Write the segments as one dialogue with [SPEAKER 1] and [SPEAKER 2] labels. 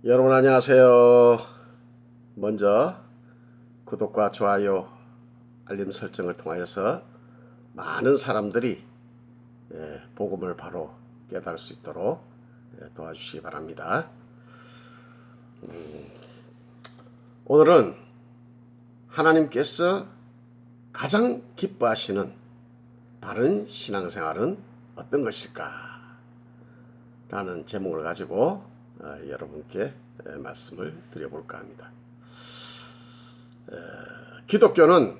[SPEAKER 1] 여러분 안녕하세요. 먼저 구독과 좋아요, 알림 설정을 통하여서 많은 사람들이 복음을 바로 깨달을 수 있도록 도와주시기 바랍니다. 오늘은 하나님께서 가장 기뻐하시는 바른 신앙생활은 어떤 것일까? 라는 제목을 가지고 여러분께 말씀을 드려볼까 합니다. 기독교는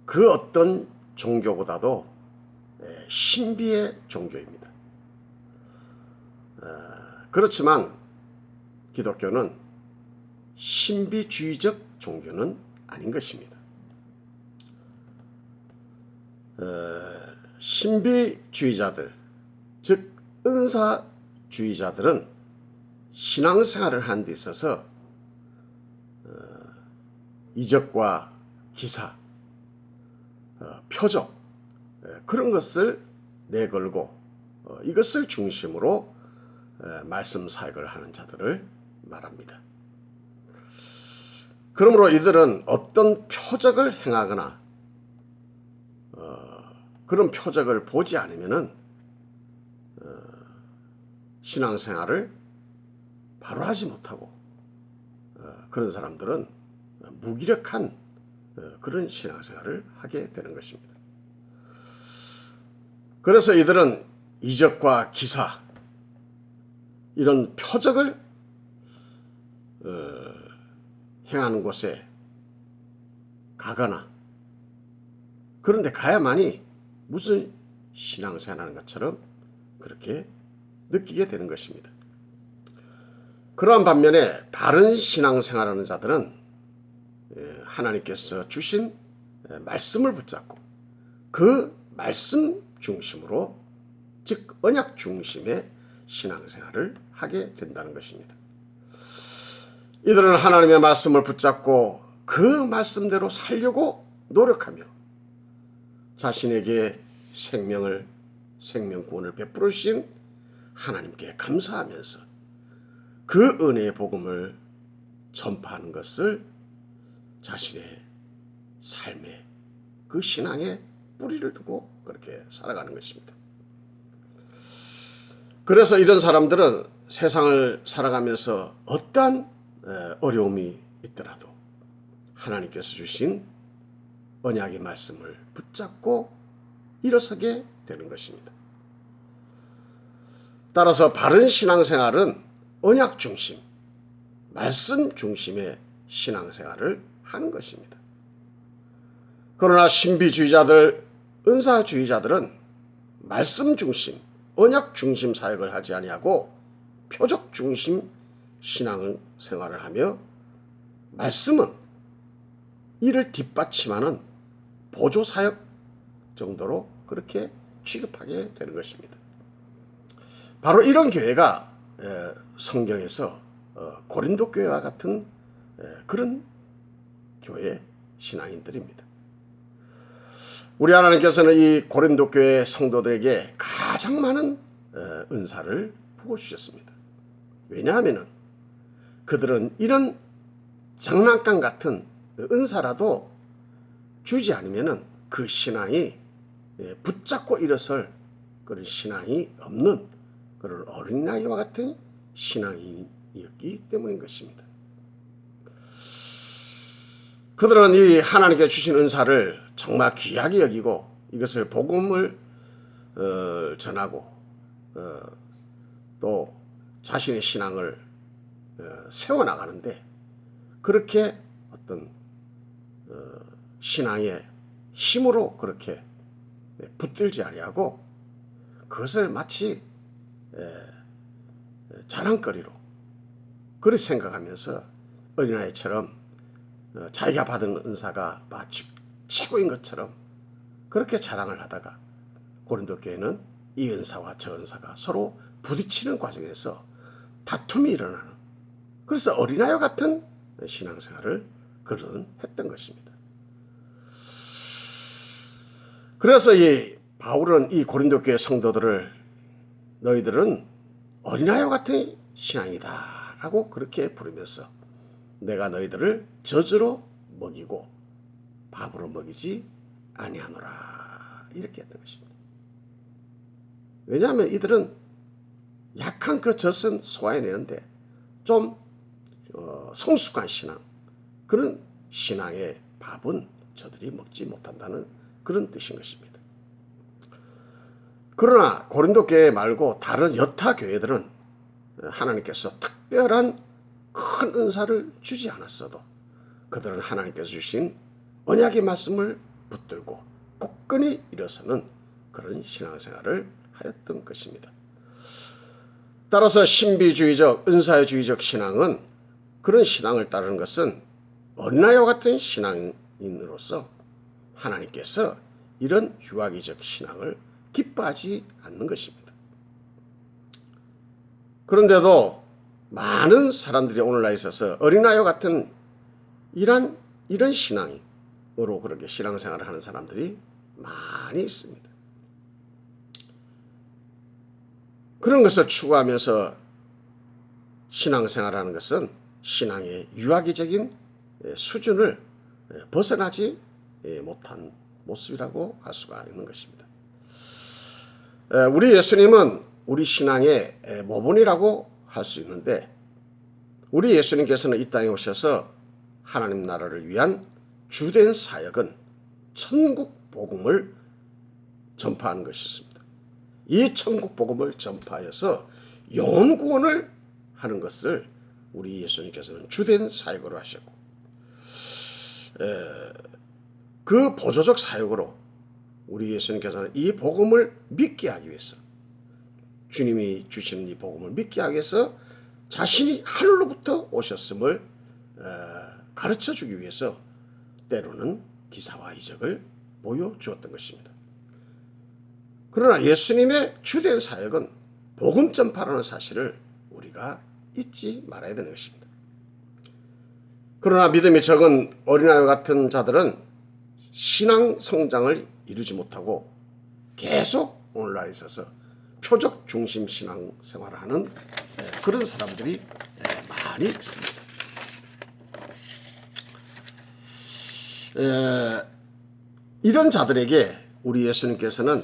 [SPEAKER 1] 그 어떤 종교보다도 신비의 종교입니다. 그렇지만 기독교는 신비주의적 종교는 아닌 것입니다. 신비주의자들, 즉 은사주의자들은 신앙생활을 하는 데 있어서 이적과 기사, 표적 그런 것을 내걸고 이것을 중심으로 말씀 사역을 하는 자들을 말합니다. 그러므로 이들은 어떤 표적을 행하거나 그런 표적을 보지 않으면은 신앙생활을 바로 하지 못하고 그런 사람들은 무기력한 그런 신앙생활을 하게 되는 것입니다. 그래서 이들은 이적과 기사 이런 표적을 행하는 곳에 가거나 그런데 가야만이 무슨 신앙생활하는 것처럼 그렇게 느끼게 되는 것입니다. 그러한 반면에 바른 신앙생활하는 자들은 하나님께서 주신 말씀을 붙잡고 그 말씀 중심으로 즉 언약 중심의 신앙생활을 하게 된다는 것입니다. 이들은 하나님의 말씀을 붙잡고 그 말씀대로 살려고 노력하며 자신에게 생명구원을 베풀어 주신 하나님께 감사하면서 그 은혜의 복음을 전파하는 것을 자신의 삶에 그 신앙에 뿌리를 두고 그렇게 살아가는 것입니다. 그래서 이런 사람들은 세상을 살아가면서 어떠한 어려움이 있더라도 하나님께서 주신 언약의 말씀을 붙잡고 일어서게 되는 것입니다. 따라서 바른 신앙생활은 언약 중심, 말씀 중심의 신앙생활을 하는 것입니다. 그러나 신비주의자들, 은사주의자들은 말씀 중심, 언약 중심 사역을 하지 아니하고 표적 중심 신앙생활을 하며 말씀은 이를 뒷받침하는 보조사역 정도로 그렇게 취급하게 되는 것입니다. 바로 이런 교회가 성경에서 고린도 교회와 같은 그런 교회 신앙인들입니다. 우리 하나님께서는 이 고린도 교회 성도들에게 가장 많은 은사를 부어주셨습니다. 왜냐하면 그들은 이런 장난감 같은 은사라도 주지 않으면 그 신앙이 붙잡고 일어설 그런 신앙이 없는 그런 어린아이와 같은 신앙인이었기 때문인 것입니다. 그들은 이 하나님께 주신 은사를 정말 귀하게 여기고 이것을 복음을 전하고 또 자신의 신앙을 세워나가는데 그렇게 어떤 신앙의 힘으로 그렇게 붙들지 아니하고 그것을 마치 자랑거리로 그렇게 생각하면서 어린아이처럼 자기가 받은 은사가 마치 최고인 것처럼 그렇게 자랑을 하다가 고린도 교회는 이 은사와 저 은사가 서로 부딪히는 과정에서 다툼이 일어나는 그래서 어린아이와 같은 신앙생활을 그들은 했던 것입니다. 그래서 이 바울은 이 고린도 교회 성도들을 너희들은 어린아이와 같은 신앙이다 라고 그렇게 부르면서 내가 너희들을 젖으로 먹이고 밥으로 먹이지 아니하노라 이렇게 했던 것입니다. 왜냐하면 이들은 약한 그 젖은 소화해내는데 좀 성숙한 신앙, 그런 신앙의 밥은 저들이 먹지 못한다는 그런 뜻인 것입니다. 그러나 고린도 교회 말고 다른 여타 교회들은 하나님께서 특별한 큰 은사를 주지 않았어도 그들은 하나님께서 주신 언약의 말씀을 붙들고 굳건히 일어서는 그런 신앙생활을 하였던 것입니다. 따라서 신비주의적, 은사주의적 신앙은, 그런 신앙을 따르는 것은 어린아이와 같은 신앙인으로서 하나님께서 이런 유아기적 신앙을 기뻐하지 않는 것입니다. 그런데도 많은 사람들이 오늘날 있어서 어린아이와 같은 이런 신앙으로 그렇게 신앙생활을 하는 사람들이 많이 있습니다. 그런 것을 추구하면서 신앙생활하는 것은 신앙의 유아기적인 수준을 벗어나지 못한 모습이라고 할 수가 있는 것입니다. 우리 예수님은 우리 신앙의 모본이라고 할 수 있는데, 우리 예수님께서는 이 땅에 오셔서 하나님 나라를 위한 주된 사역은 천국 복음을 전파하는 것이었습니다. 이 천국 복음을 전파해서 영혼 구원을 하는 것을 우리 예수님께서는 주된 사역으로 하셨고, 그 보조적 사역으로 우리 예수님께서는 이 복음을 믿게 하기 위해서, 주님이 주시는 이 복음을 믿게 하기 위해서 자신이 하늘로부터 오셨음을 가르쳐 주기 위해서 때로는 기사와 이적을 보여주었던 것입니다. 그러나 예수님의 주된 사역은 복음 전파라는 사실을 우리가 잊지 말아야 되는 것입니다. 그러나 믿음이 적은 어린아이와 같은 자들은 신앙 성장을 이루지 못하고 계속 오늘날 있어서 표적 중심 신앙 생활을 하는 그런 사람들이 많이 있습니다. 이런 자들에게 우리 예수님께서는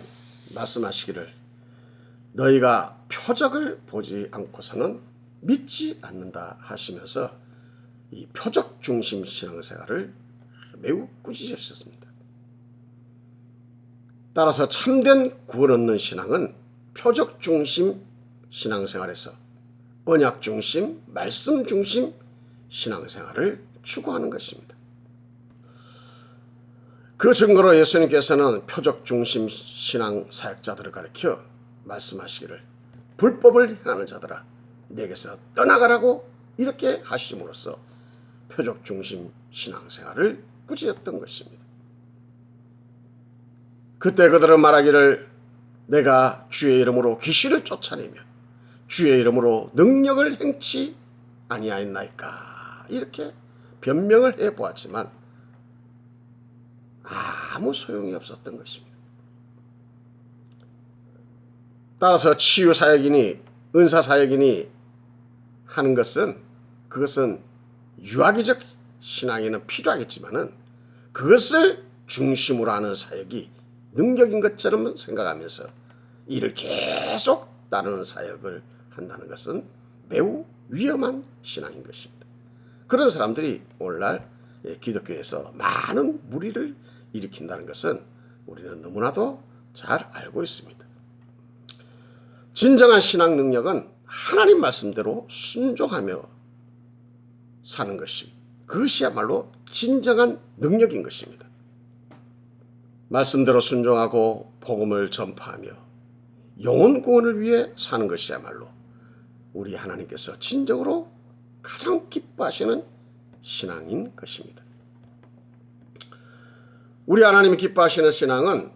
[SPEAKER 1] 말씀하시기를, 너희가 표적을 보지 않고서는 믿지 않는다 하시면서 이 표적 중심 신앙생활을 매우 꾸짖으셨습니다. 따라서 참된 구원 얻는 신앙은 표적 중심 신앙생활에서 언약 중심, 말씀 중심 신앙생활을 추구하는 것입니다. 그 증거로 예수님께서는 표적 중심 신앙 사역자들을 가리켜 말씀하시기를, 불법을 행하는 자들아 내게서 떠나가라고 이렇게 하심으로써 표적 중심 신앙생활을 꾸짖었던 것입니다. 그때 그들은 말하기를, 내가 주의 이름으로 귀신을 쫓아내며 주의 이름으로 능력을 행치 아니하였나이까 이렇게 변명을 해보았지만 아무 소용이 없었던 것입니다. 따라서 치유사역이니 은사사역이니 하는 것은, 그것은 유아기적 신앙에는 필요하겠지만은 그것을 중심으로 하는 사역이 능력인 것처럼 생각하면서 이를 계속 따르는 사역을 한다는 것은 매우 위험한 신앙인 것입니다. 그런 사람들이 오늘날 기독교에서 많은 무리를 일으킨다는 것은 우리는 너무나도 잘 알고 있습니다. 진정한 신앙 능력은 하나님 말씀대로 순종하며 사는 것이, 그것이야말로 진정한 능력인 것입니다. 말씀대로 순종하고 복음을 전파하며 영혼 구원을 위해 사는 것이야말로 우리 하나님께서 진정으로 가장 기뻐하시는 신앙인 것입니다. 우리 하나님이 기뻐하시는 신앙은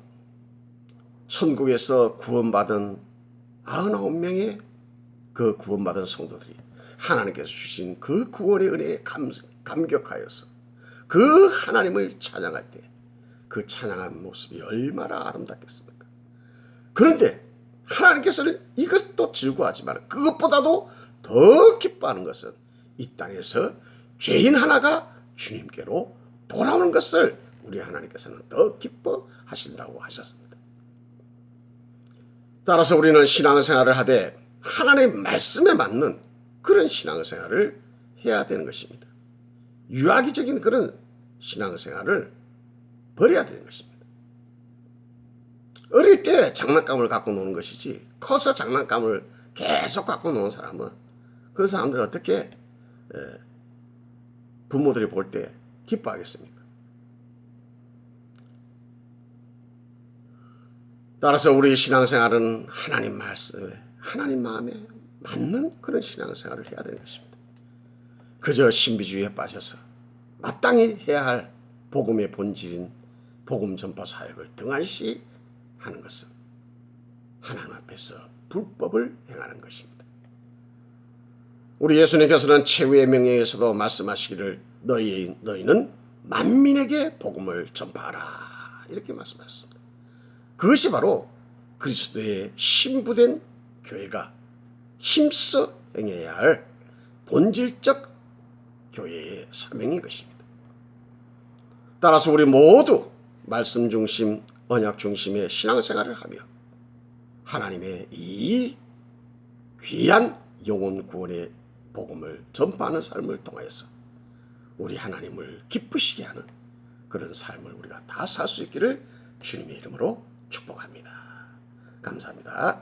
[SPEAKER 1] 천국에서 구원받은 99명의 그 구원받은 성도들이 하나님께서 주신 그 구원의 은혜에 감격하여서 그 하나님을 찬양할 때 그 찬양한 모습이 얼마나 아름답겠습니까? 그런데 하나님께서는 이것도 즐거워하지만 그것보다도 더 기뻐하는 것은 이 땅에서 죄인 하나가 주님께로 돌아오는 것을 우리 하나님께서는 더 기뻐하신다고 하셨습니다. 따라서 우리는 신앙생활을 하되 하나님의 말씀에 맞는 그런 신앙생활을 해야 되는 것입니다. 유아기적인 그런 신앙생활을 버려야 되는 것입니다. 어릴 때 장난감을 갖고 노는 것이지 커서 장난감을 계속 갖고 노는 사람은 그 사람들은 어떻게 부모들이 볼 때 기뻐하겠습니까? 따라서 우리 신앙생활은 하나님 말씀에 하나님 마음에 맞는 그런 신앙생활을 해야 되는 것입니다. 그저 신비주의에 빠져서 마땅히 해야 할 복음의 본질인 복음 전파 사역을 등한시 하는 것은 하나님 앞에서 불법을 행하는 것입니다. 우리 예수님께서는 최후의 명령에서도 말씀하시기를 너희는 만민에게 복음을 전파하라 이렇게 말씀하셨습니다. 그것이 바로 그리스도의 신부된 교회가 힘써 행해야 할 본질적 교회의 사명인 것입니다. 따라서 우리 모두 말씀 중심, 언약 중심의 신앙생활을 하며 하나님의 이 귀한 영혼 구원의 복음을 전파하는 삶을 통하여서 우리 하나님을 기쁘시게 하는 그런 삶을 우리가 다 살 수 있기를 주님의 이름으로 축복합니다. 감사합니다.